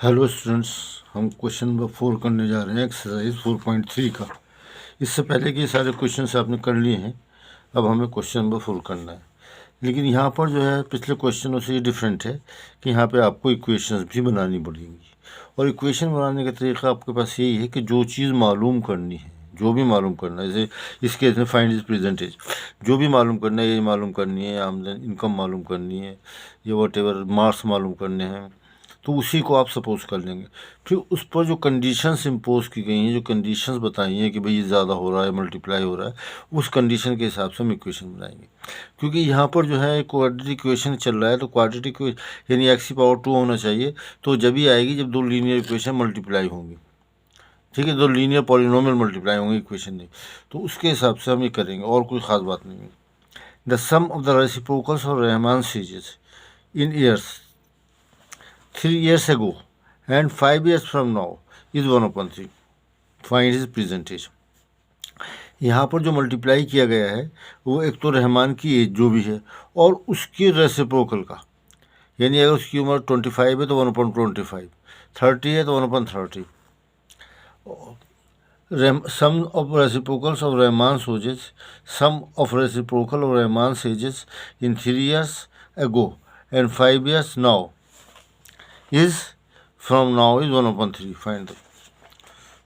Hello students, हम question number 4 करने जा रहे हैं एक्सरसाइज 4.3 का। इससे पहले कि सारे क्वेश्चन आपने कर लिए हैं, अब हमें क्वेश्चन नंबर 4 करना है। लेकिन यहाँ पर जो है पिछले क्वेश्चनों से ये डिफरेंट है कि यहाँ पे आपको इक्वेशंस भी बनानी पड़ेंगी। और इक्वेशन बनाने का तरीका आपके पास यही है कि जो चीज़ मालूम करनी है, जो भी मालूम करना है, जैसे इस केस में फाइंड इज परसेंटेज, जो भी मालूम करना है, ये मालूम करनी है, आमदनी इनकम मालूम करनी है, ये वट एवर मार्क्स मालूम करने हैं, तो उसी को आप सपोज कर लेंगे। फिर उस पर जो कंडीशंस इम्पोज की गई हैं, जो कंडीशंस बताई हैं कि भाई ये ज़्यादा हो रहा है, मल्टीप्लाई हो रहा है, उस कंडीशन के हिसाब से हम इक्वेशन बनाएंगे। क्योंकि यहाँ पर जो है क्वाड्रेटिक इक्वेशन चल रहा है, तो क्वाड्रेटिक यानी एक्स की पावर 2 होना चाहिए, तो जब ही आएगी जब दो लीनियर इक्वेशन मल्टीप्लाई होंगी। ठीक है, दो लीनियर पॉलिनोमियल मल्टीप्लाई होंगे इक्वेशन नहीं, तो उसके हिसाब से हम ये करेंगे, और कोई ख़ास बात नहीं है। The sum of the reciprocals of Rahman series in years 3 years ago and 5 years from now is 1/3. Find his percentage. यहाँ पर जो मल्टीप्लाई किया गया है वो एक तो रहमान की एज जो भी है और उसके रेसिप्रोकल का, यानी अगर उसकी उम्र 25 है तो 1/25, 30 है तो 1/30। Sum of reciprocals of Rahman ages, sum of reciprocal of Rahman ages in 3 years ago and 5 years now is from now is 1/3 find.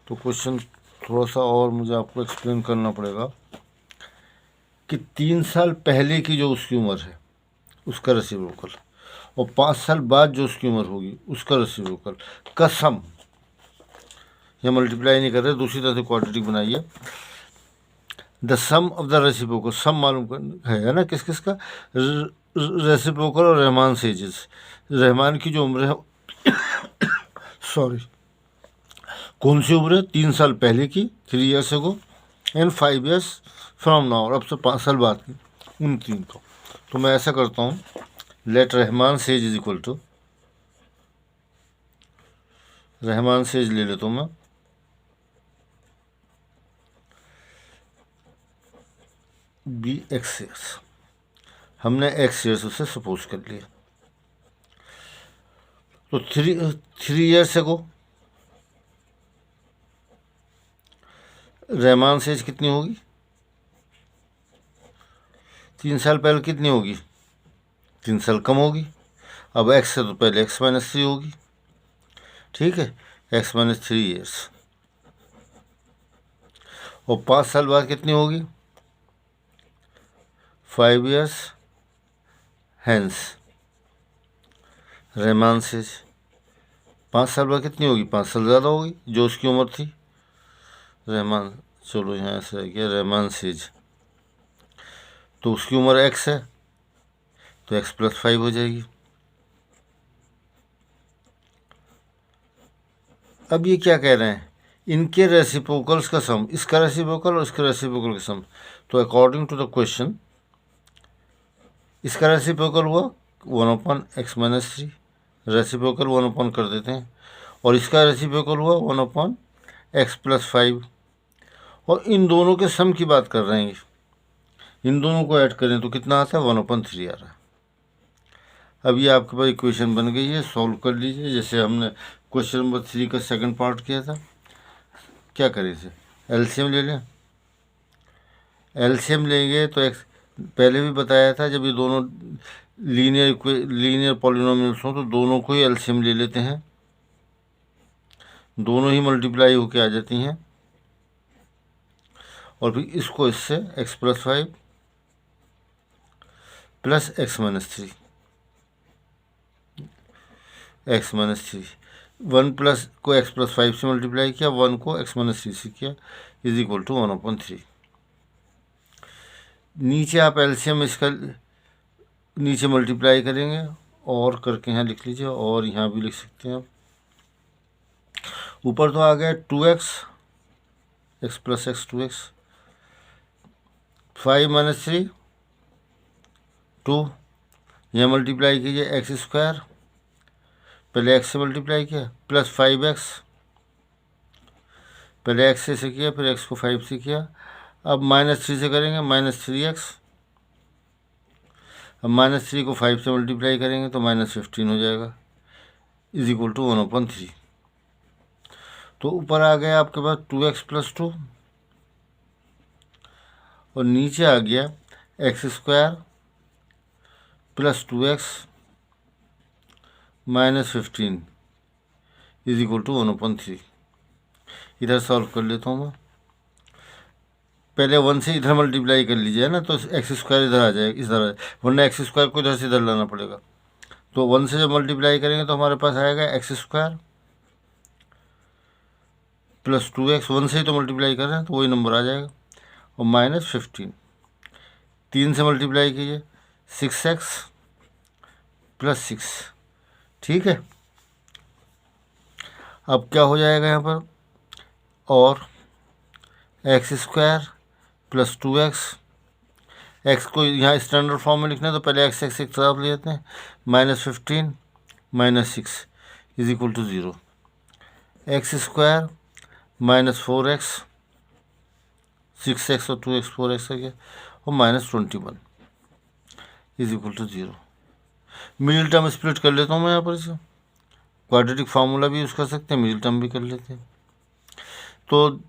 तो क्वेश्चन थोड़ा सा और मुझे आपको एक्सप्लेन करना पड़ेगा कि 3 साल पहले की जो उसकी उम्र है उसका रेसिप्रोकल और 5 साल बाद जो उसकी उम्र होगी उसका रेसिप्रोकल का सम, या मल्टीप्लाई नहीं कर रहे, दूसरी तरह से क्वाड्रेटिक बनाइए। The sum of the reciprocal, sum मालूम करना है ना, किस किस का, रेसिप्रोकल और रहमान सेजेस, रहमान की जो उम्र है सॉरी, कौन सी उम्र है, 3 साल पहले की 3 years ago and 5 years from now, और अब से 5 साल बाद की, उन तीन को। तो मैं ऐसा करता हूँ, let Rahman ages is equal to, Rahman ages ले लेता हूँ मैं, बी एक्स ईयर्स, हमने एक्स ईयर्स उसे सपोज कर लिया। तो 3 years ago रहमान सेज कितनी होगी, 3 साल पहले कितनी होगी, 3 साल कम होगी। अब एक्स से तो पहले एक्स माइनस 3 होगी, ठीक है, एक्स माइनस 3 years। और 5 साल बाद कितनी होगी, 5 years हैंस, रहमान सेज 5 साल बाद कितनी होगी, 5 साल ज़्यादा होगी जो उसकी उम्र थी, रहमान, चलो यहाँ से आ गया रहमान सेज, तो उसकी उम्र एक्स है तो एक्स प्लस 5 हो जाएगी। अब ये क्या कह रहे हैं, इनके रेसिप्रोकल्स का सम, इसका रेसिप्रोकल और इसका रेसिप्रोकल का सम, तो अकॉर्डिंग टू द क्वेश्चन इसका रेसिप्रोकल हुआ 1/x-3, रेसिप्रोकल 1 कर देते हैं, और इसका रेसिप्रोकल हुआ 1/x+5, और इन दोनों के सम की बात कर रहे हैं, इन दोनों को ऐड करें तो कितना आता है, 1/3 आ रहा है। अब ये आपके पास इक्वेशन बन गई है, सॉल्व कर लीजिए, जैसे हमने क्वेश्चन नंबर 3 का सेकंड पार्ट किया था। क्या करें इसे, एलसीएम ले लें, एलसीएम लेंगे तो एक्स, पहले भी बताया था जब ये दोनों लीनियर पॉलिनोमियल्स हों तो दोनों को ही एलसीएम ले लेते हैं, दोनों ही मल्टीप्लाई होके आ जाती हैं, और फिर इसको इससे x+5 plus x-3, x-3, 1 plus को x+5 से मल्टीप्लाई किया, 1 को x-3 से किया, इज इक्वल टू 1/3। नीचे आप एलसीएम इसका नीचे मल्टीप्लाई करेंगे और करके यहाँ लिख लीजिए, और यहाँ भी लिख सकते हैं आप। ऊपर तो आ गया 2x, x+x 2x, 5 - 3 2, यहाँ मल्टीप्लाई कीजिए x², पहले x से मल्टीप्लाई किया, प्लस 5x, पहले x से किया फिर x को 5 से किया, अब -3 से करेंगे, -3x, अब -3 को 5 से मल्टीप्लाई करेंगे तो -15 हो जाएगा, इज इक्वल टू 1/3। तो ऊपर आ गया आपके पास 2x + 2 और नीचे आ गया x² + 2x - 15 is equal to 1/3। इधर सॉल्व कर लेता हूँ मैं। पहले 1 से इधर मल्टीप्लाई कर लीजिए, है ना, तो x² इधर आ जाएगा, इधर वरना x² को इधर से इधर लाना पड़ेगा। तो 1 से जब मल्टीप्लाई करेंगे तो हमारे पास आएगा x² + 2x। 1 से ही तो मल्टीप्लाई कर रहे हैं तो वही नंबर आ जाएगा, और -15। 3 से मल्टीप्लाई कीजिए, 6x + 6। ठीक है, अब क्या हो जाएगा यहाँ पर, और x² + 2x। x को यहाँ स्टैंडर्ड फॉर्म में लिखना है तो पहले x एक तरफ ले लेते हैं, -15 - 6 is equal to 0। x² - 4x, 6x और 2x 4x आ गया, और -21 is equal to 0। Middle term split कर लेता हूँ मैं यहाँ पर इसे, क्वाड्रेटिक फार्मूला भी यूज़ कर सकते हैं, मिडिल टर्म भी कर लेते हैं। तो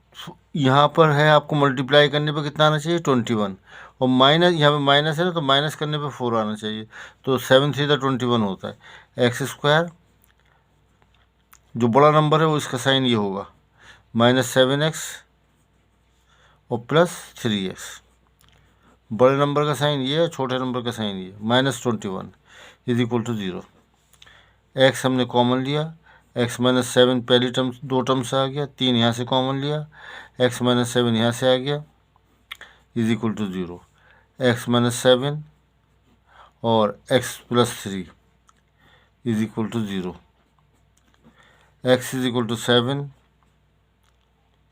यहाँ पर है आपको मल्टीप्लाई करने पे कितना आना चाहिए, 21, और माइनस, यहाँ पे माइनस है ना, तो माइनस करने पे 4 आना चाहिए। तो 7 3 21 होता है। x² जो बड़ा नंबर है वो इसका साइन ये होगा, -7x और +3x। बड़े नंबर का साइन ये है, छोटे नंबर का साइन ये, -21 इज इक्वल टू 0। x हमने कॉमन लिया, x - 7 पहली टर्म, 2 टर्म से आ गया, 3 यहाँ से कॉमन लिया, x - 7 यहाँ से आ गया, इज इक्वल टू 0। x - 7 और x + 3 is equal to 0। x is equal to 7,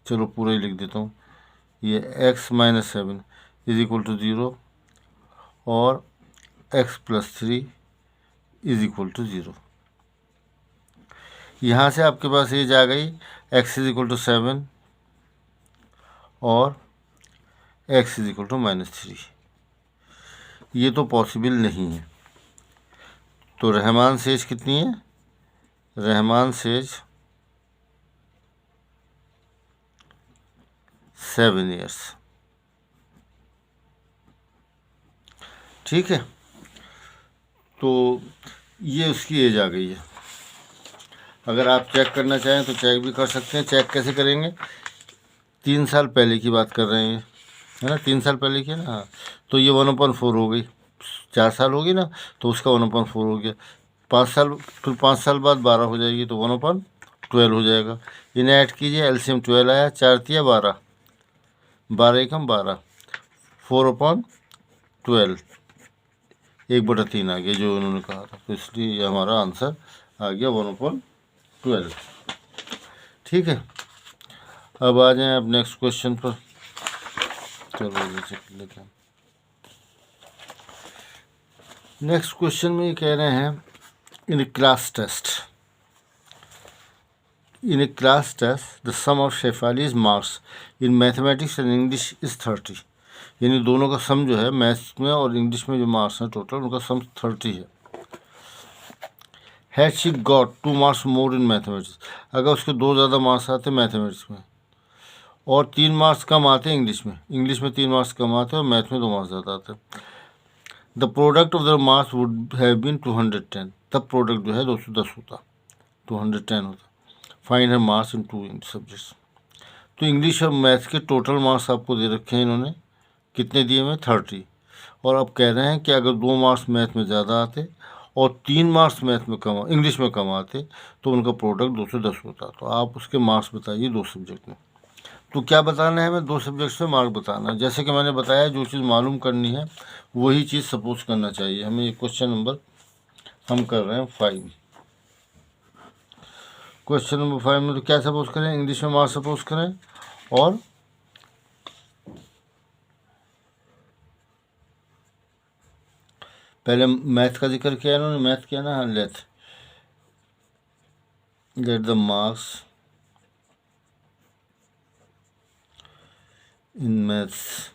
चलो पूरा ही लिख देता हूँ, ये x - 7 इज इक्वल टू 0 और x + 3 इज इक्वल टू 0। यहाँ से आपके पास एज आ गई x इज इक्वल टू 7 और x इज इक्वल टू -3। ये तो पॉसिबल नहीं है। तो रहमान सेज कितनी है, रहमान सेज 7 ईयर्स। ठीक है, तो ये उसकी एज आ गई है। अगर आप चेक करना चाहें तो चेक भी कर सकते हैं। चेक कैसे करेंगे, 3 साल पहले की बात कर रहे हैं, है ना, 3 साल पहले की है ना। हाँ, तो ये 1/4 हो गई, 4 साल होगी ना, तो उसका 1/4 हो गया। 5 साल, फिर 5 साल बाद 12 हो जाएगी, तो 1/12 हो जाएगा। इन्हें ऐड कीजिए, एलसीएम 12 आया, 4 तिया 12, 12 एकम 12, 4/12, 1/3 आ गया जो उन्होंने कहा था। तो इसलिए ये हमारा आंसर आ गया 1/12। ठीक है, अब आ जाएं अब नेक्स्ट क्वेश्चन पर। चलो ये चेक लेते हैं। नेक्स्ट क्वेश्चन में ये कह रहे हैं, in class test, in a class test the sum of Shefali's marks in mathematics and English is 30। यानी दोनों का सम जो है, मैथ्स में और इंग्लिश में जो मार्क्स हैं टोटल, उनका सम 30 है। Had she got 2 marks more in mathematics, अगर उसके 2 ज़्यादा मार्क्स आते मैथमेटिक्स में और 3 मार्क्स कम आते इंग्लिश में, इंग्लिश में 3 मार्क्स कम आते और मैथ में 2 मार्क्स ज़्यादा आते, the product of the marks would have been 210। तब प्रोडक्ट जो है 210 होता, 210 होता। Find her marks in 2 subjects. तो इंग्लिश और मैथ के टोटल मार्क्स आपको दे रखे हैं इन्होंने, कितने दिए हुए, 30। और अब कह रहे हैं कि अगर 2 मार्क्स मैथ में ज़्यादा आते और 3 मार्क्स मैथ में कम, इंग्लिश में कम आते, तो उनका प्रोडक्ट 210 होता। तो आप उसके मार्क्स बताइए 2 सब्जेक्ट में। तो क्या बताना है हमें, 2 सब्जेक्ट में मार्क बताना है। जैसे कि मैंने बताया, जो चीज़ मालूम करनी है वही चीज़ सपोज करना चाहिए हमें। ये क्वेश्चन नंबर हम कर रहे हैं 5। क्वेश्चन नंबर 5 में तो क्या सपोज करें, इंग्लिश में मार्क्स सपोज करें, और पहले मैथ का जिक्र किया इन्होंने, मैथ किया ना, हाँ, let the marks in maths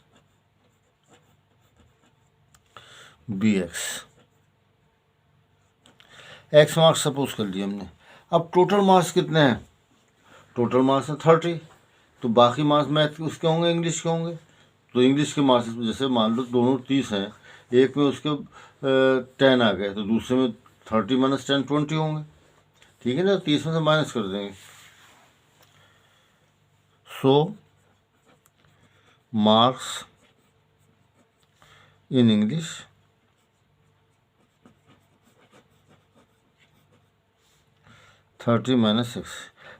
be x marks suppose कर लिया हमने। अब टोटल मार्क्स कितने हैं? टोटल मार्क्स हैं 30, तो बाकी मार्क्स मैथ के उसके होंगे, इंग्लिश के होंगे। तो इंग्लिश के मार्क्स जैसे मान लो दोनों 30 हैं, एक में उसके 10 आ गए, तो दूसरे में 30 माइनस 10 20 होंगे, ठीक है ना। 30 में से माइनस कर देंगे। सो मार्क्स इन इंग्लिश -6।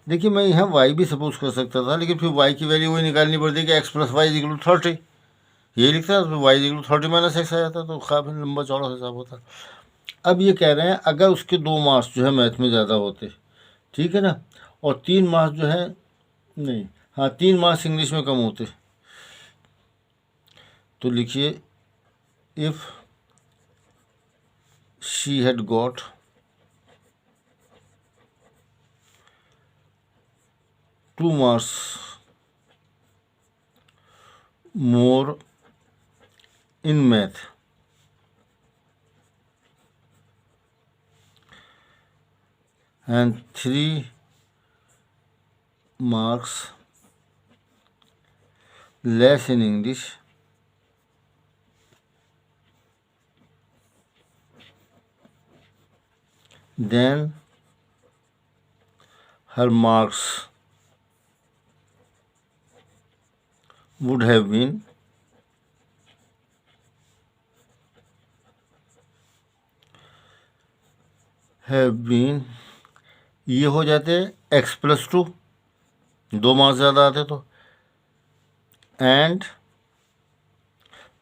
देखिए मैं यहाँ y भी सपोज कर सकता था, लेकिन फिर y की वैल्यू वही निकालनी पड़ती कि x प्लस वाई इक्वल 30, ये लिखता है, तो y इक्वल 30 - x आ जाता, तो काफ़ी लंबा चौड़ा हिसाब होता। अब ये कह रहे हैं अगर उसके 2 मार्क्स जो है मैथ में ज़्यादा होते, ठीक है ना, और 3 मार्क्स जो है नहीं, हाँ 3 मार्क्स इंग्लिश में कम होते, तो लिखिए if she had got 2 marks more in math and 3 marks less in English, then her marks would have been ये हो जाते x+2, 2 मार्क्स ज़्यादा आते तो, एंड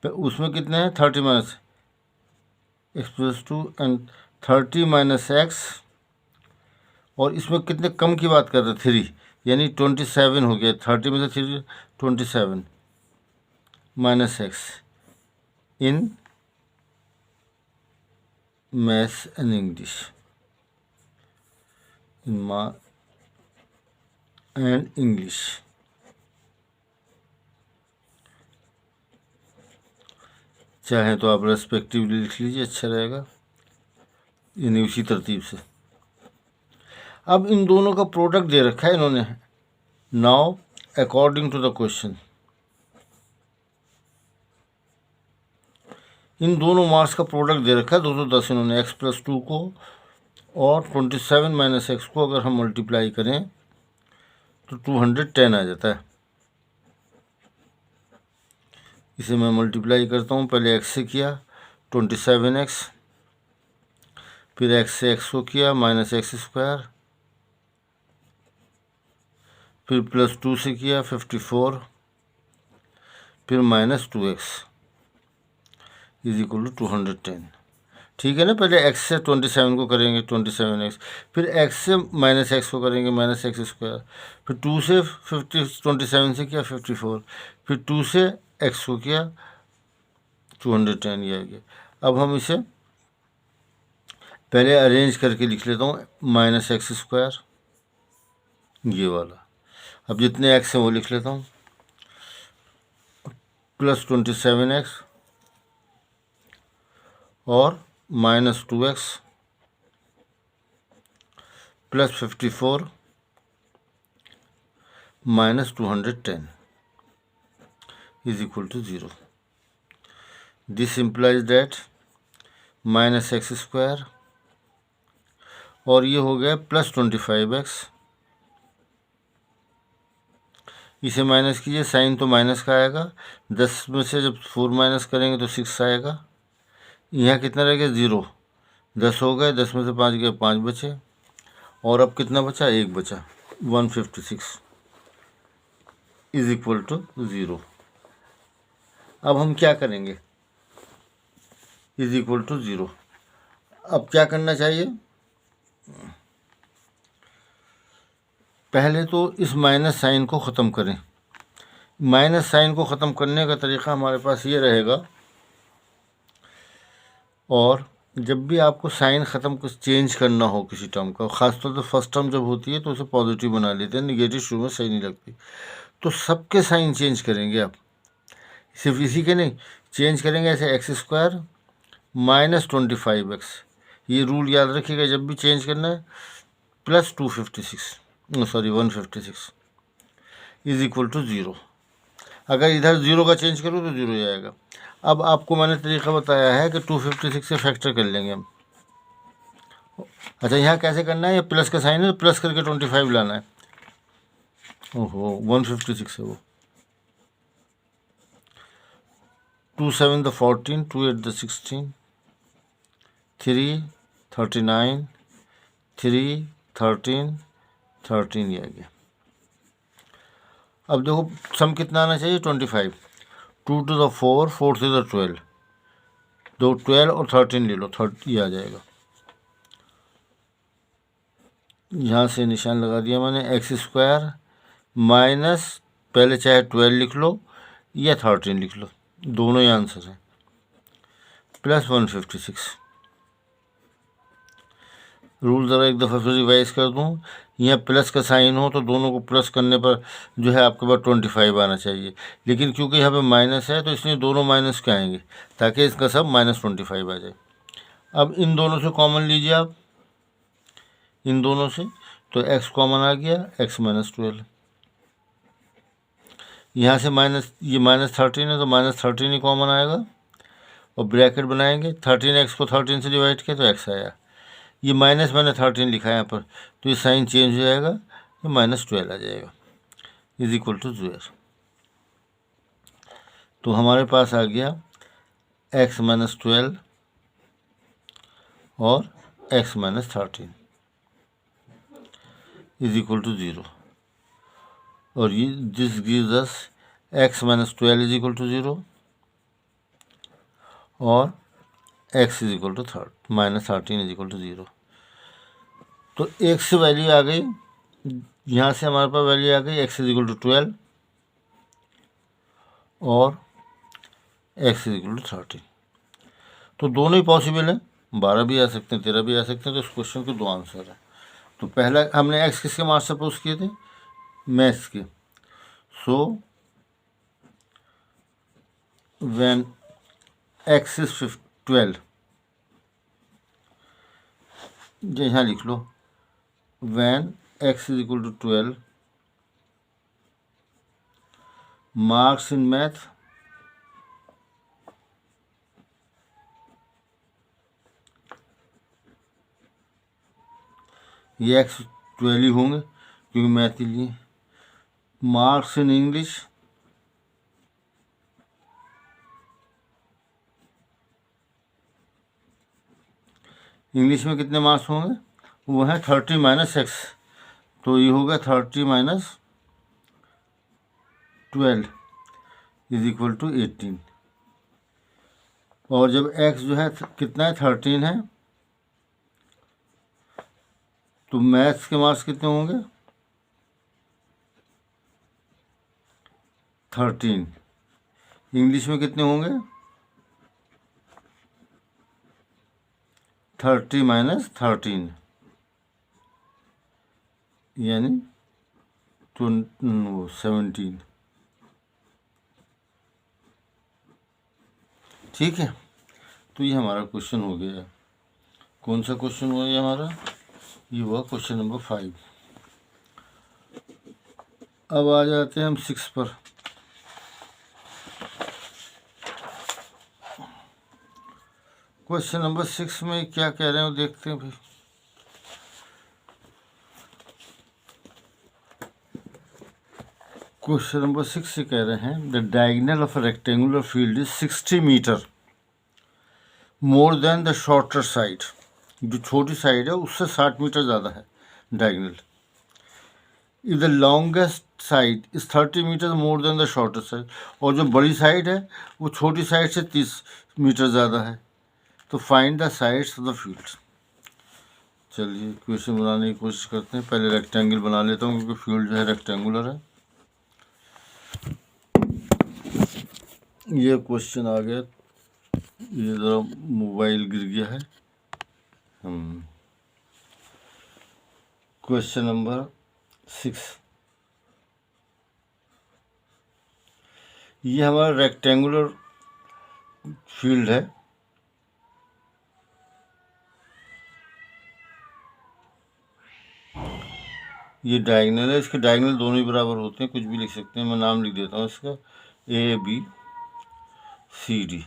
उसमें कितने हैं 30 minus x+2 and 30 minus x, और इसमें कितने कम की बात कर रहे 3, यानी 27 हो गया, 30 में से 3 27 minus x in maths and English and English. चाहे तो आप रेस्पेक्टिवली लिख लीजिए, अच्छा रहेगा, यानी उसी तरतीब से। अब इन दोनों का प्रोडक्ट दे रखा है इन्होंने। Now according to the question, इन दोनों मार्क्स का प्रोडक्ट दे रखा है 210 इन्होंने, x+2 को और 27 माइनस x को अगर हम मल्टीप्लाई करें तो 210 आ जाता है। इसे मैं मल्टीप्लाई करता हूँ, पहले x से किया 27x, फिर x से x को किया -x², फिर +2 से किया 54, फिर -2x इज इक्वल टू 210, ठीक है ना। पहले x से 27 को करेंगे 27x, फिर x से -x को करेंगे -x², फिर 2 से 27 से किया 54, फिर 2 से x को किया 210, ये आ गया। अब हम इसे पहले अरेंज करके लिख लेता हूँ -x², ये वाला। अब जितने x हैं वो लिख लेता हूँ, +27x और -2x +54 -210 is equal to 0. This implies that -x² और ये हो गया +25x, इसे माइनस कीजिए, साइन तो माइनस का आएगा, 10 में से जब 4 माइनस करेंगे तो 6 आएगा। यहाँ कितना रह गया 0, 10 हो गए, 10 में से 5 गए 5 बचे, और अब कितना बचा 1 बचा, 156 इज इक्वल टू 0। अब हम क्या करेंगे, इज इक्वल टू 0। अब क्या करना चाहिए, पहले तो इस माइनस साइन को ख़त्म करें। माइनस साइन को ख़त्म करने का तरीक़ा हमारे पास ये रहेगा, और जब भी आपको साइन ख़त्म कुछ चेंज करना हो किसी टर्म का, ख़ासतौर से फर्स्ट टर्म जब होती है तो उसे पॉजिटिव बना लेते हैं, निगेटिव शुरू में सही नहीं लगती, तो सबके साइन चेंज करेंगे आप, सिर्फ इसी के नहीं चेंज करेंगे। ऐसे x² -25x, ये रूल याद रखिएगा, जब भी चेंज करना है plus 256 sorry 156 is equal to 0। अगर इधर 0 का चेंज करूँ तो 0 जाएगा। अब आपको मैंने तरीका बताया है कि 256 से फैक्टर कर लेंगे हम। अच्छा, यहाँ कैसे करना है, ये प्लस का साइन है तो प्लस करके 25 लाना है। ओहो 156 है वो। 2 7 द 14, 2 8 द 16, 3 39, 3 13 13 ये आ गया। अब देखो सम कितना आना चाहिए 25। 2 to the 4, 4 to the 12, दो 12 और 13 ले लो, 30 ये आ जाएगा। यहाँ से निशान लगा दिया मैंने, एक्स स्क्वायर माइनस, पहले चाहे 12 लिख लो या 13 लिख लो, दोनों ही आंसर हैं, प्लस 156। रूल ज़रा एक दफ़ा फिर रिवाइज कर दूँ, यहाँ प्लस का साइन हो तो दोनों को प्लस करने पर जो है आपके पास 25 आना चाहिए, लेकिन क्योंकि यहाँ पे माइनस है तो इसलिए दोनों माइनस के आएंगे ताकि इसका सब -25 आ जाए। अब इन दोनों से कॉमन लीजिए आप, इन दोनों से, तो x कॉमन आ गया, x -12। यहाँ से माइनस, ये -13 है तो -13 ही कॉमन आएगा और ब्रैकेट बनाएंगे, 13x को 13 से डिवाइड किया तो x आया। ये माइनस मैंने 13 लिखा है यहाँ पर, तो ये साइन चेंज हो जाएगा, ये -12 आ जाएगा, इज इक्वल टू 0। तो हमारे पास आ गया x -12 और x -13 इज इक्वल टू 0, और ये this gives us x -12 is equal to 0 और x is equal to -13 is equal to 0। तो x वैल्यू आ गई, यहाँ से हमारे पास वैल्यू आ गई x इज इक्वल टू 12 और x इज इक्वल टू 13। तो दोनों ही पॉसिबल है, 12 भी आ सकते हैं, 13 भी आ सकते हैं। तो इस क्वेश्चन के दो आंसर है। तो पहला हमने x किसके मार्क्स सपोज किए थे, मैथ्स के। सो व्हेन x इज 12, जो यहाँ लिख लो, when x is equal to 12 marks in math ये x 12 ही होंगे क्योंकि मैथ के लिए। मार्क्स इन इंग्लिश इंग्लिश में कितने मार्क्स होंगे, वो है 30 - x, तो ये होगा 30 - 12 इज इक्वल टू 18। और जब x जो है कितना है 13 है, तो मैथ्स के मार्क्स कितने होंगे 13, इंग्लिश में कितने होंगे 30 - 13 यानी 17। ठीक है, तो ये हमारा क्वेश्चन हो गया। कौन सा क्वेश्चन हुआ ये हमारा, ये हुआ क्वेश्चन नंबर 5। अब आ जाते हैं हम 6 पर। क्वेश्चन नंबर 6 में क्या कह रहे हैं वो देखते हैं भाई। क्वेश्चन नंबर 6 से कह रहे हैं the diagonal of a rectangular field is 60 metre more than the shorter side. जो छोटी साइड है उससे 60 मीटर ज़्यादा है diagonal. If the longest side is 30 metre more than the shorter side, और जो बड़ी साइड है वो छोटी साइड से 30 मीटर ज़्यादा है, तो find the sides of the field. चलिए क्वेश्चन बनाने की कोशिश करते हैं। पहले रेक्टेंगल बना लेता हूँ क्योंकि फील्ड जो है रेक्टेंगुलर है। ये क्वेश्चन आ गया, ये ज़रा मोबाइल गिर गया है। क्वेश्चन नंबर 6, ये हमारा रेक्टेंगुलर फील्ड है। ये डायगनल है, इसके डायगनल दोनों ही बराबर होते हैं, कुछ भी लिख सकते हैं। मैं नाम लिख देता हूँ इसका ABCD।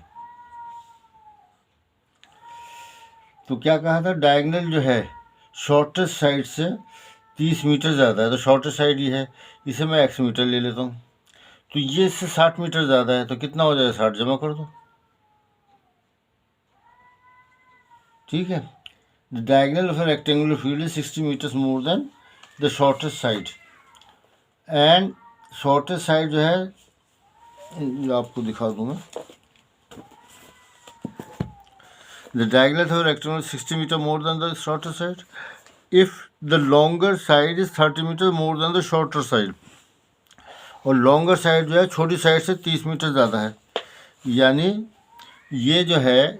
तो क्या कहा था, डायगनल जो है शॉर्टेस्ट साइड से 30 मीटर ज़्यादा है, तो शॉर्टेस्ट साइड ये है, इसे मैं x मीटर ले लेता हूँ। तो ये इससे 60 मीटर ज़्यादा है, तो कितना हो जाएगा, 60 जमा कर दो। ठीक है। The diagonal of a rectangular field is 60 metres more than the shortest side, and shortest side जो है, आपको दिखा दूंगा, the diagonal of a rectangular 60 metre more than the shortest side if the longer side is 30 metre more than the shorter side, और longer side जो है छोटी side से 30 मीटर ज़्यादा है। यानी ये जो है,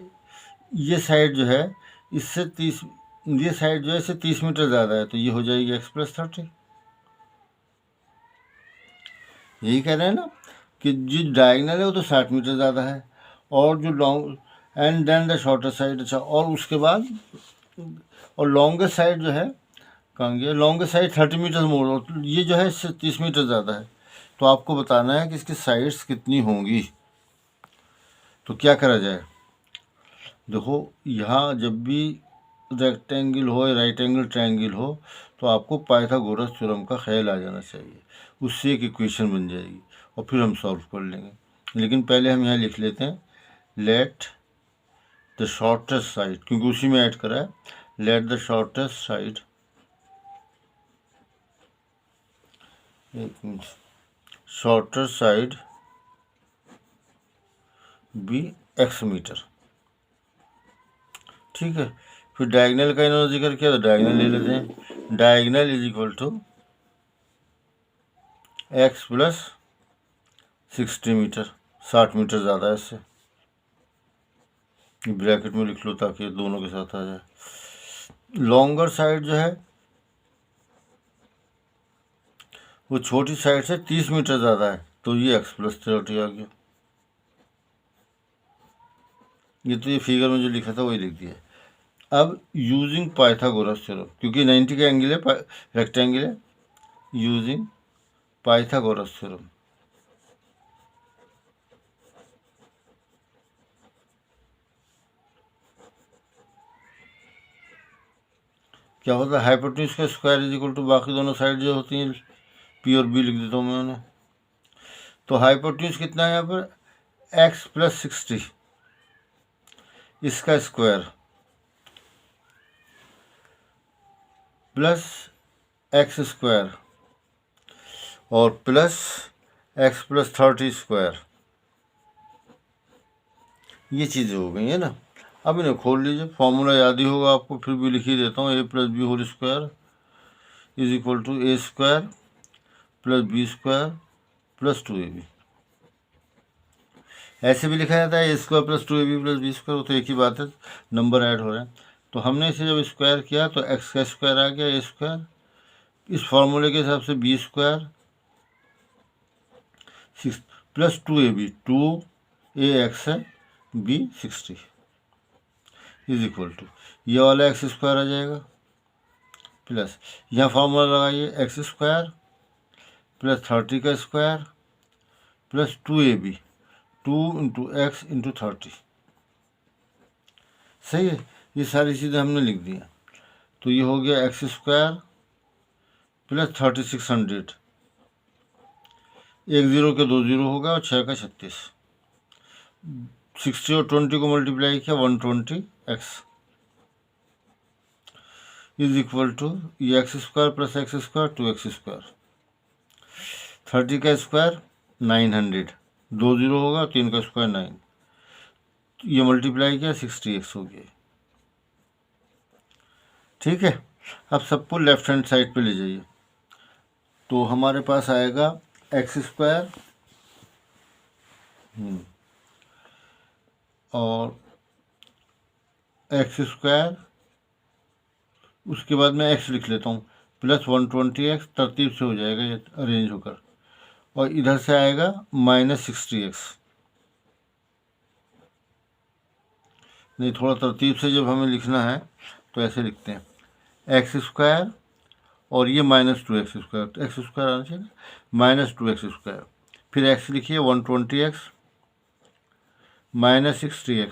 ये साइड जो है इससे 30, ये साइड जो है इससे 30 मीटर ज़्यादा है, तो ये हो जाएगी x+30। यही कह रहे हैं ना कि जो डायगनल है वो तो 60 मीटर ज़्यादा है, और जो long, and then the shorter side, अच्छा, और उसके बाद, और लॉन्गेस्ट साइड जो है, कहाँ गया, लॉन्गेस्ट साइड 30 मीटर मोर, और ये जो है इससे 30 मीटर ज़्यादा है। तो आपको बताना है कि इसकी साइड्स कितनी होंगी। तो क्या करा जाए, देखो यहाँ जब भी रेक्टेंगल हो या राइट एंगल ट्रायंगल हो, तो आपको पाइथागोरस थ्योरम का ख्याल आ जाना चाहिए, उससे एक इक्वेशन बन जाएगी और फिर हम सॉल्व कर लेंगे। लेकिन पहले हम यहाँ लिख लेते हैं, लेट द शॉर्टेस्ट साइड, क्योंकि उसी में ऐड करा है, लेट द शॉर्टेस्ट साइड, एक minute, shorter side be x metre. ठीक है। फिर डायगनल का इन्होंने जिक्र किया, तो डायगनल ले लेते हैं। Diagonal is equal to x+60 metre, 60 metre ज़्यादा है इससे, ब्रैकेट में लिख लो ताकि दोनों के साथ आ जाए। लॉन्गर साइड जो है वो छोटी साइड से 30 मीटर ज़्यादा है, तो ये x+30 आ गया। ये तो ये फिगर में जो लिखा था वही लिख दिया। अब यूजिंग पाइथागोरस थ्योरम, क्योंकि 90 का एंगल है, रेक्टेंगल है, यूजिंग पाइथागोरस थ्योरम, क्या होता है, हाइपोटेन्यूज का स्क्वायर इज इक्वल टू बाकी दोनों साइड जो होती हैं, पी और बी लिख देता हूँ मैं उन्हें। तो हाइपोटेन्यूज कितना है यहाँ पर, x+60, इसका स्क्वायर प्लस x² और प्लस x+30 स्क्वायर, ये चीज़ें हो गई है ना। अब इन्हें खोल लीजिए, फॉर्मूला याद ही होगा आपको, फिर भी लिख ही देता हूँ, a+b² is equal to a² + b² + 2ab। ऐसे भी लिखा जाता है a² + 2ab + b², तो एक ही बात है, नंबर ऐड हो रहे हैं। तो हमने इसे जब स्क्वायर किया तो x का स्क्वायर आ गया, a², इस फॉर्मूले के हिसाब से b² + 2ab, 2ax है, b 60 इज इक्वल टू, ये वाला x² आ जाएगा, प्लस यहाँ फॉर्मूला लगाइए, x² + 30 का स्क्वायर + 2ab, 2 × x × 30। सही है, ये सारी चीज़ें हमने लिख दी हैं। तो ये हो गया x² + 3600, एक जीरो के 2 जीरो होगा और 6 का 36, 60 और 20 को मल्टीप्लाई किया, 120x इज इक्वल टू, ये x² + x² 2x², 30 का स्क्वायर 900, 2 जीरो होगा, 3 का स्क्वायर 9, ये मल्टीप्लाई किया, 60x हो गया। ठीक है। अब सबको लेफ्ट हैंड साइड पे ले जाइए, तो हमारे पास आएगा x² और x², उसके बाद मैं x लिख लेता हूँ, प्लस 120x, तरतीब से हो जाएगा ये अरेंज होकर, और इधर से आएगा -60x। नहीं, थोड़ा तरतीब से जब हमें लिखना है तो ऐसे लिखते हैं, x² और ये -2x², तो x² आना चाहिए ना, -2x²। फिर x लिखिए 120x -60x,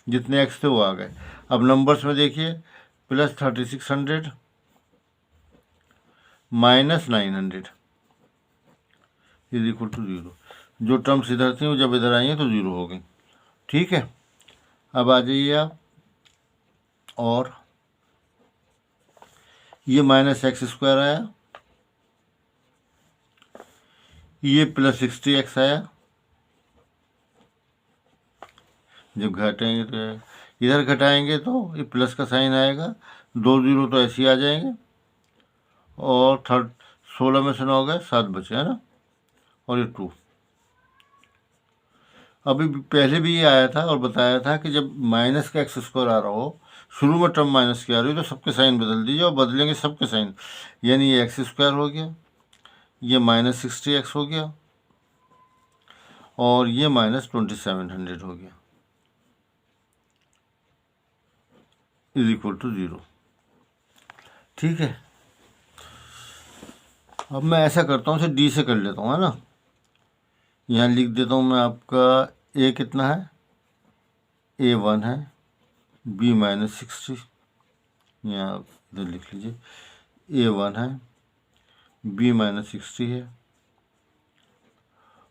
जितने x थे वो आ गए। अब नंबर्स में देखिए, +3600 -900 इज इक्वल टू 0। जो टर्म्स इधर थी वो जब इधर आई हैं तो 0 हो गई। ठीक है, अब आ जाइए आप, और ये -x² आया, ये +60x आया, जब घटाएंगे तो इधर घटाएंगे तो ये प्लस का साइन आएगा, 2 0 तो ऐसे ही आ जाएंगे, और 16 में से 9 गए, 7 बचे, है ना, और ये 2। अभी पहले भी ये आया था और बताया था कि जब माइनस का x² आ रहा हो, शुरू में टर्म माइनस की आ रही हो, तो सबके साइन बदल दीजिए, और बदलेंगे सबके साइन, यानी ये x² हो गया, ये -60x हो गया, और ये -2700 हो गया, इज इक्वल टू 0। ठीक है, अब मैं ऐसा करता हूँ, इसे डी से कर लेता हूँ, है ना। यहाँ लिख देता हूँ मैं आपका, ए कितना है, A1 है, B -60, यहाँ इधर लिख लीजिए, A1 है, B -60 है,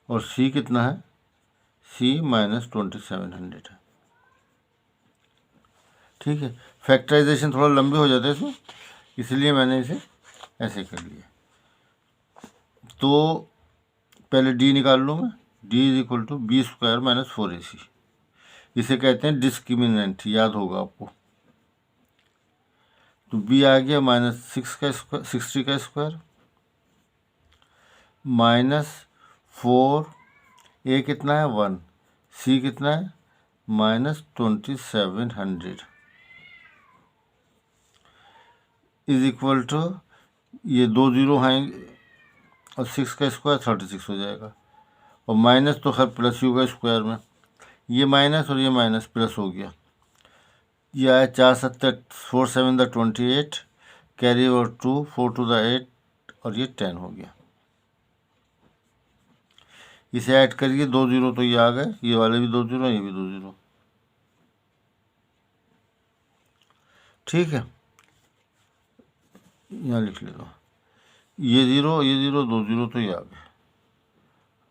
और C कितना है, C -2700 है। ठीक है, फैक्टराइजेशन थोड़ा लंबे हो जाते हैं इसमें, इसलिए मैंने इसे ऐसे कर लिया। तो पहले D निकाल लूँ मैं, D is equal to B² - 4AC। इसे कहते हैं डिस्क्रिमिनेंट, याद होगा आपको। तो B आ गया -60 का स्क्वायर, -4, A कितना है 1, C कितना है -2700, इज इक्वल टू, ये 2 0 आएंगे, और 6 का स्क्वायर 36 हो जाएगा, और माइनस तो खैर प्लस ही होगा स्क्वायर में, ये माइनस और ये माइनस प्लस हो गया, ये आया 4 7 4 7 28, कैरी ओवर 2 4 2 8, और ये 10 हो गया। इसे ऐड करिए, 2 0 तो ये आ गए, ये वाले भी 2 0, ये भी 2 0। ठीक है, यहाँ लिख लेता हूँ, ये 0 ये 0, 2 0 तो ये आ गए,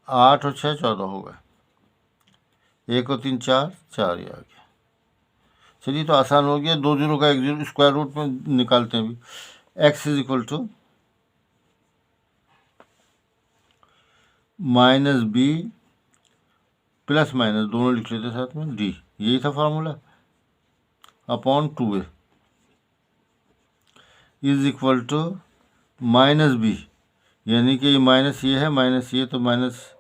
8 और 6 14 हो गए, 1 और 3 4 4 ये आ गया। चलिए, तो आसान हो गया, 2 0 का 1 0 स्क्वायर रूट में निकालते हैं अभी। x is equal to -b plus minus दोनों लिख लेते साथ में, d, यही था formula, upon 2a is equal to -b, यानी कि ये माइनस ये है, माइनस ये, तो माइनस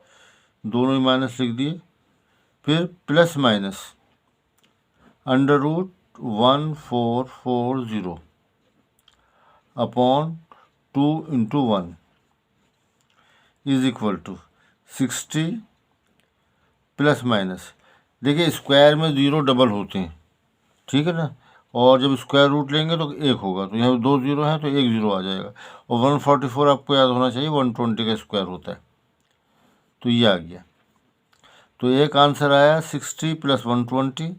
दोनों ही माइनस लिख दिए, फिर plus minus √1440 upon 2 × 1 is equal to 60 plus minus, देखिए स्क्वायर में 0 डबल होते हैं, ठीक है ना, और जब स्क्वायर रूट लेंगे तो 1 होगा, तो यहाँ 2 0 है तो 1 0 आ जाएगा, और 144 आपको याद होना चाहिए 120 का स्क्वायर होता है, तो ये आ गया। तो एक आंसर आया 60 + 120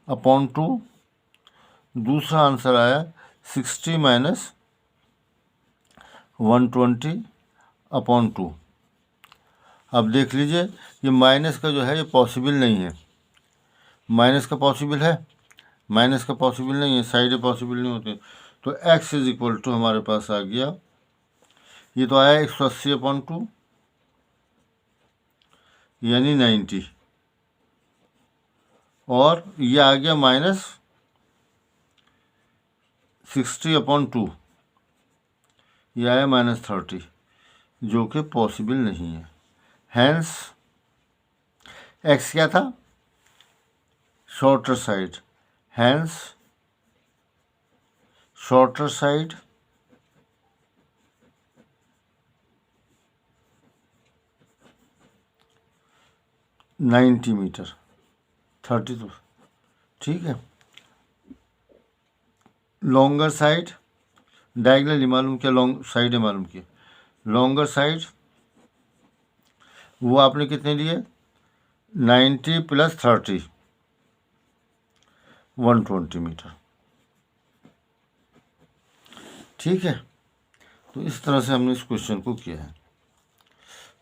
अपॉन 2, दूसरा आंसर आया 60 - 120 अपॉन 2। अब देख लीजिए, ये माइनस का जो है ये पॉसिबल नहीं है, माइनस का पॉसिबल है, माइनस का पॉसिबल नहीं है, साइड पॉसिबल नहीं होते, तो x इज इक्वल टू हमारे पास आ गया, ये तो आया 180/2 यानी 90, और ये आ गया -60/2, ये आया -30, जो कि पॉसिबल नहीं है। हैंस x क्या था, shorter side, hence shorter side (90 metre 32), ठीक है। लॉन्गर साइड डायगनली मालूम किया, लॉन्ग साइड है मालूम किया, लॉन्गर साइड वो आपने कितने लिए 90 + 30 120 मीटर। ठीक है, तो इस तरह से हमने इस क्वेश्चन को किया है।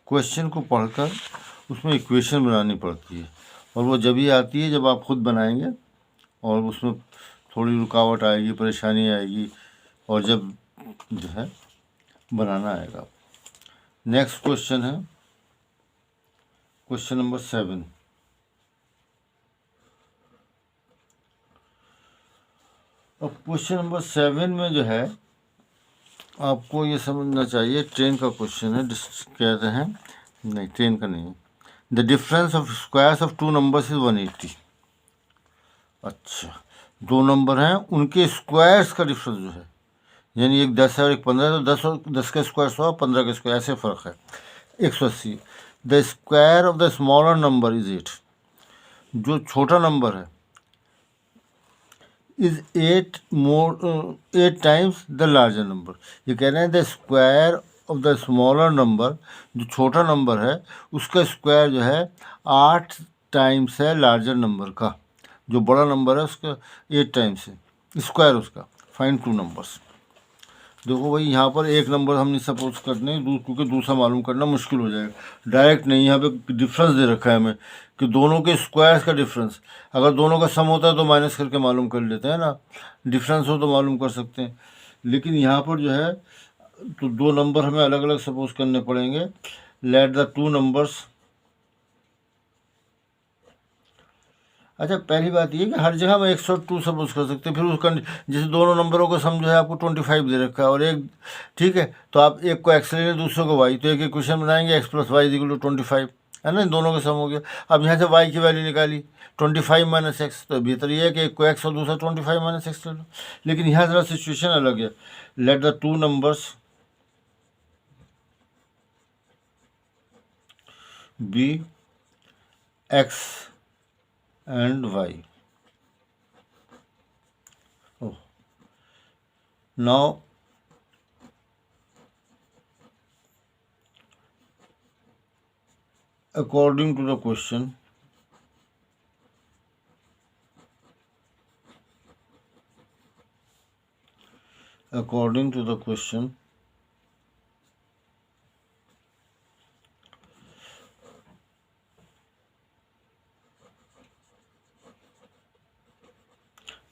क्वेश्चन को पढ़कर उसमें इक्वेशन बनानी पड़ती है, और वो जब ही आती है जब आप खुद बनाएंगे और उसमें थोड़ी रुकावट आएगी, परेशानी आएगी, और जब जो है बनाना आएगा। नेक्स्ट क्वेश्चन है क्वेश्चन नंबर 7। अब क्वेश्चन नंबर 7 में जो है आपको ये समझना चाहिए, ट्रेन का क्वेश्चन है, कहते हैं नहीं ट्रेन का नहीं है, the difference of squares of 2 numbers is 180। अच्छा, 2 नंबर हैं, उनके स्क्वायर्स का डिफरेंस जो है, यानी एक 10 है और एक 15 है, तो 10 और 10 का स्क्वायर 100, 15 का स्क्वायर, ऐसे फ़र्क है 180। The square of the smaller number is 8। जो छोटा नंबर है is 8 times the larger number. ये कह रहे हैं the square of the smaller number, जो छोटा नंबर है उसका स्क्वायर जो है 8 टाइम्स है लार्जर नंबर का। जो बड़ा नंबर है उसका 8 टाइम्स है स्क्वायर उसका। Find 2 numbers. देखो भाई, यहाँ पर एक नंबर हम नहीं सपोज करने, क्योंकि दूसरा मालूम करना मुश्किल हो जाएगा। डायरेक्ट नहीं, यहाँ पे डिफरेंस दे रखा है हमें कि दोनों के स्क्वायर्स का डिफरेंस। अगर दोनों का सम होता है तो माइनस करके मालूम कर लेते हैं ना, डिफरेंस हो तो मालूम कर सकते हैं। लेकिन यहाँ पर जो है तो 2 नंबर हमें अलग अलग सपोज करने पड़ेंगे। Late the 2 numbers. अच्छा, पहली बात ये कि हर जगह हम 102 सपोज कर सकते हैं। फिर उसका जैसे दोनों नंबरों को सम जो है आपको 25 दे रखा है, और एक, ठीक है, तो आप एक को एक्स ले लें, दूसरे को वाई, तो एक इक्वेशन बनाएंगे x + y = 25, है ना, दोनों का सम हो गया। अब यहाँ से y की वैल्यू निकाली 25 - x, तो बेहतर ये है कि एक को x और दूसरा 25 - x ले लो। लेकिन यहाँ ज़रा सिचुएशन अलग है। Let the 2 numbers be x and y. Oh. Now according to the question,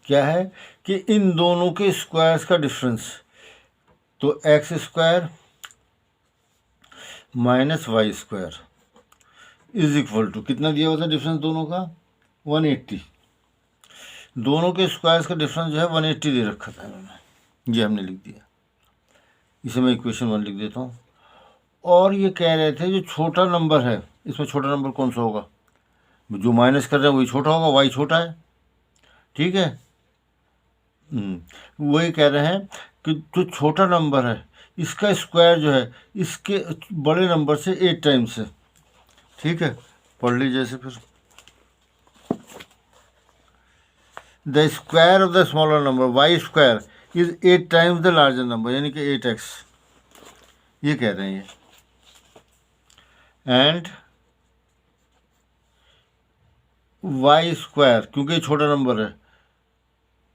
क्या है कि इन दोनों के स्क्वायर्स का डिफरेंस, तो x² - y² is equal to कितना दिया हुआ था डिफरेंस दोनों का 180। दोनों के स्क्वायर्स का डिफरेंस जो है 180 दे रखा था इन्होंने, ये हमने लिख दिया। इसे मैं इक्वेशन 1 लिख देता हूँ। और ये कह रहे थे जो छोटा नंबर है, इसमें छोटा नंबर कौन सा होगा, जो माइनस कर रहे हैं वही छोटा होगा, वाई छोटा है, ठीक है। वही कह रहे हैं कि जो छोटा नंबर है इसका स्क्वायर जो है इसके बड़े नंबर से 8 टाइम्स है, ठीक है। पढ़ लीजिए इसे फिर। The square of the smaller number y² is 8 times the larger number, यानी कि 8x, ये कह रहे हैं। एंड y², क्योंकि छोटा नंबर है,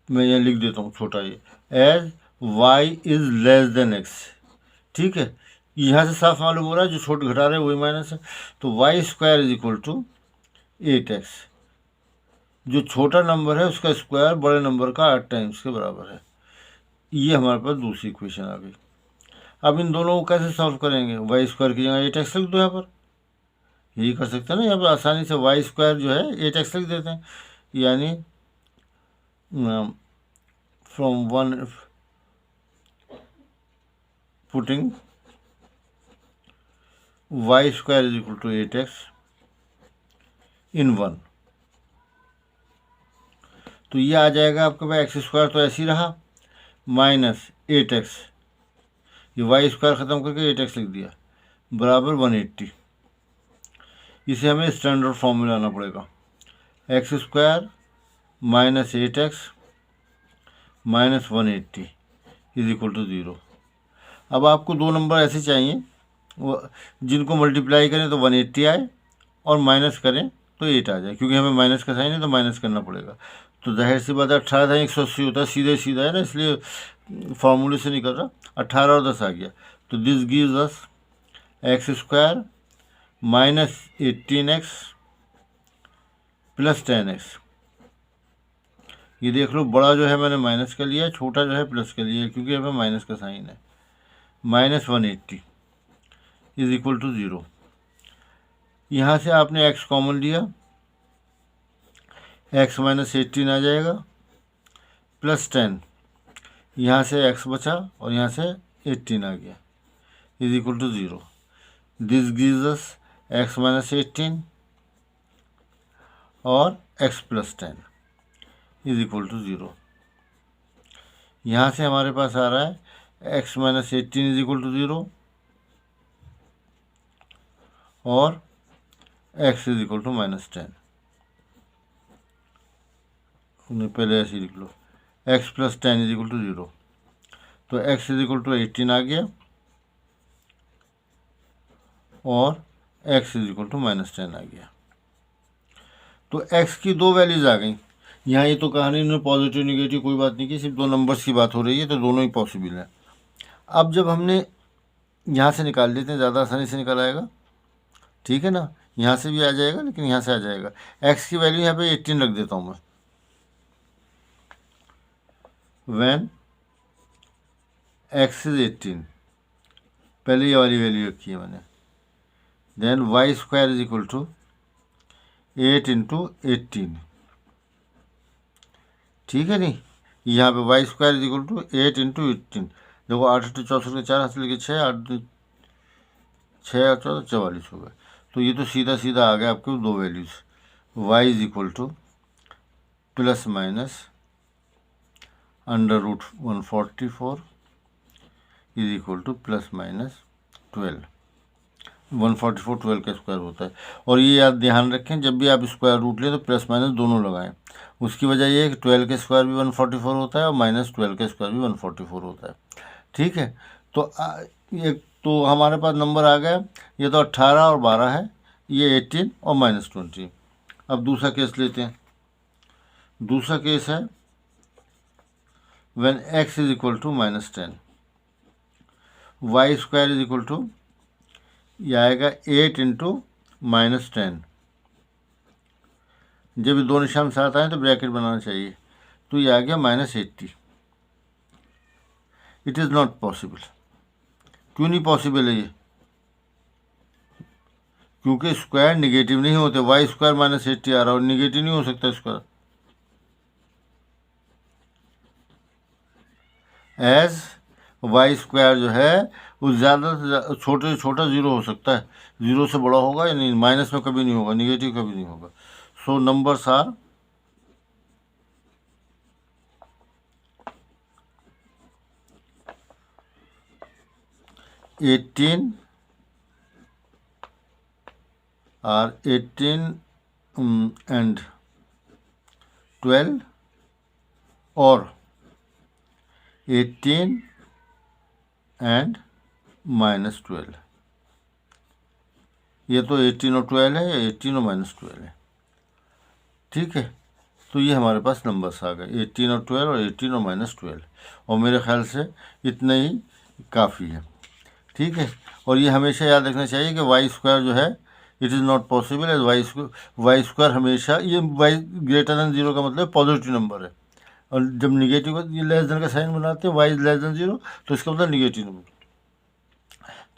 मैं यहाँ लिख देता हूँ छोटा ये, as y is less than x, ठीक है। यहाँ से साफ मालूम हो रहा है जो छोटे घटा रहे हैं वही माइनस है, तो y² = 8x। जो छोटा नंबर है उसका स्क्वायर बड़े नंबर का 8 टाइम्स के बराबर है। ये हमारे पास दूसरी इक्वेशन आ गई। अब इन दोनों को कैसे सॉल्व करेंगे, y² की जगह 8x लिख दो यहाँ पर, यही कर सकते हैं ना। यहाँ पर आसानी से y² जो है 8x लिख देते हैं, यानी from 1 putting y² = 8x in 1, तो ये आ जाएगा आपके पास x² तो ऐसे ही रहा -8x, ये y² ख़त्म करके 8x लिख दिया, बराबर 180। इसे हमें स्टैंडर्ड फॉर्म में लाना पड़ेगा, x² - 8x minus 180 is equal to 0। अब आपको दो नंबर ऐसे चाहिए जिनको मल्टीप्लाई करें तो 180 आए और माइनस करें तो 8 आ जाए, क्योंकि हमें माइनस का साइन है तो माइनस करना पड़ेगा। तो जाहिर सी बात है 18 था 180 होता है, सीधे सीधा है ना, इसलिए फार्मूले से नहीं कर रहा। 18 और 10 आ गया, तो this gives us x square minus 18x plus 10x। ये देख लो, बड़ा जो है मैंने माइनस का लिया है, छोटा जो है प्लस का लिया है, क्योंकि हमें माइनस का साइन है। Minus 180 is equal to 0। यहाँ से आपने x कॉमन लिया, x माइनस 18 आ जाएगा प्लस 10, यहाँ से x बचा और यहाँ से 18 आ गया, is equal to 0। This gives us x minus 18 और x plus 10 is equal to 0। यहाँ से हमारे पास आ रहा है x minus 18 is equal to 0 और x is equal to minus 10। पहले ऐसे लिख लो, x plus 10 is equal to 0। तो x इज इक्वल टू 18 आ गया और x is equal to minus 10 आ गया। तो x की दो वैल्यूज आ गई। यहाँ ये तो कहानी इन्होंने पॉजिटिव निगेटिव कोई बात नहीं की, सिर्फ दो नंबर्स की बात हो रही है, तो दोनों ही पॉसिबल है। अब जब हमने यहाँ से निकाल लेते हैं, ज़्यादा आसानी से निकल आएगा, ठीक है ना। यहाँ से भी आ जाएगा लेकिन यहाँ से आ जाएगा। x की वैल्यू यहाँ पे 18 रख देता हूँ मैं। व्हेन x इज 18, पहले ये वाली वैल्यू रखी है मैंने। Then y square is equal to 8 into 18, ठीक है नहीं। यहाँ पे y square is equal to 8 into 18। देखो 8 8 64 के 4 हाथ लेके 6, 8 6 और 14 44 हो गए। तो ये तो सीधा सीधा आ गया आपके दो values, y is equal to plus minus under root 144 is equal to plus minus 12। 144 12 का स्क्वायर होता है। और ये याद ध्यान रखें, जब भी आप स्क्वायर रूट लें तो प्लस माइनस दोनों लगाएं। उसकी वजह ये है कि 12 का स्क्वायर भी 144 होता है और माइनस 12 का स्क्वायर भी 144 होता है, ठीक है। तो ये तो हमारे पास नंबर आ गया। ये तो 18 और 12 है, ये 18 और माइनस 20। अब दूसरा केस लेते हैं। दूसरा केस है when x is equal to minus 10, y square is equal to, ये आएगा 8 इंटू माइनस 10। जब ये दो निशान साथ आए तो ब्रैकेट बनाना चाहिए, तो ये आ गया minus 80। It is not possible. क्यों नहीं पॉसिबल है ये? क्योंकि स्क्वायर निगेटिव नहीं होते। वाई स्क्वायर माइनस 80 आ रहा है और निगेटिव नहीं हो सकता स्क्वायर। एज वाई स्क्वायर जो है वो ज़्यादा से छोटे से छोटा जीरो हो सकता है, जीरो से बड़ा होगा या नहीं, माइनस में कभी नहीं होगा, निगेटिव कभी नहीं होगा। सो नंबर्स आर 18 and 12 और 18 एंड माइनस 12। ये तो 18 और 12 है, या 18 और माइनस 12 है, ठीक है। तो ये हमारे पास नंबर्स आ गए 18 और 12 और 18 और माइनस 12, और मेरे ख्याल से इतना ही काफ़ी है, ठीक है। और ये हमेशा याद रखना चाहिए कि वाई स्क्वायर जो है it is not possible as y square हमेशा, ये वाई ग्रेटर दैन 0 का मतलब पॉजिटिव नंबर है, और जब निगेटिव ये लेस देन का साइन बनाते हैं, वाई इज लेस देन 0, तो इसका मतलब निगेटिव नंबर।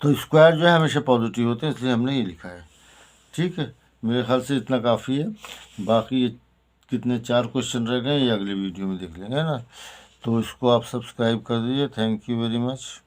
तो स्क्वायर जो है हमेशा पॉजिटिव होते हैं, इसलिए हमने ये लिखा है, ठीक है। मेरे ख्याल से इतना काफ़ी है। बाकी ये कितने 4 क्वेश्चन रह गए ये अगले वीडियो में देख लेंगे, है ना। तो इसको आप सब्सक्राइब कर दीजिए। Thank you very much.